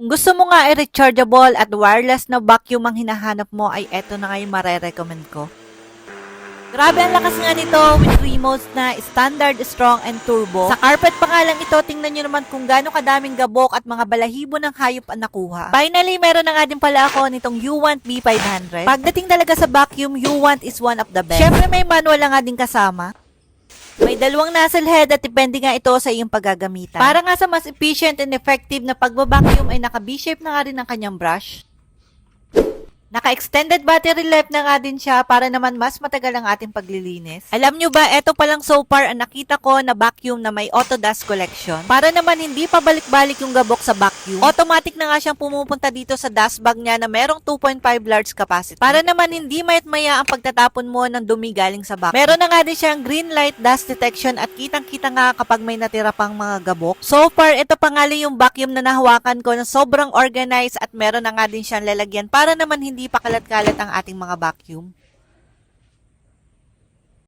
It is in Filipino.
Kung gusto mo nga rechargeable at wireless na vacuum ang hinahanap mo ay eto na nga yung marerecommend ko. Grabe ang lakas nga nito with remotes na standard, strong, and turbo. Sa carpet pa nga lang ito, tingnan nyo naman kung gaano kadaming gabok at mga balahibo ng hayop ang nakuha. Finally, meron na nga din pala ako nitong U-Want B500. Pagdating talaga sa vacuum, U-Want is one of the best. Syempre may manual na nga din kasama. May dalawang nozzle head at depende nga ito sa iyong paggagamitan. Para nga sa mas efficient and effective na pagbabacuum ay naka B-shape na nga rin ang kanyang brush. Naka-extended battery life na nga din siya para naman mas matagal ang ating paglilinis. Alam nyo ba, eto pa lang so far ang nakita ko na vacuum na may auto dust collection. Para naman hindi pa balik-balik yung gabok sa vacuum. Automatic na nga siyang pumupunta dito sa dust bag niya na merong 2.5 large capacity. Para naman hindi mayat-maya ang pagtatapon mo ng dumi galing sa vacuum. Meron na nga din siyang green light dust detection at kitang-kita nga kapag may natira pang mga gabok. So far, ito pa nga yung vacuum na nahawakan ko na sobrang organized at meron na nga din siyang lalagyan para naman hindi pa kalat-kalat ang ating mga vacuum.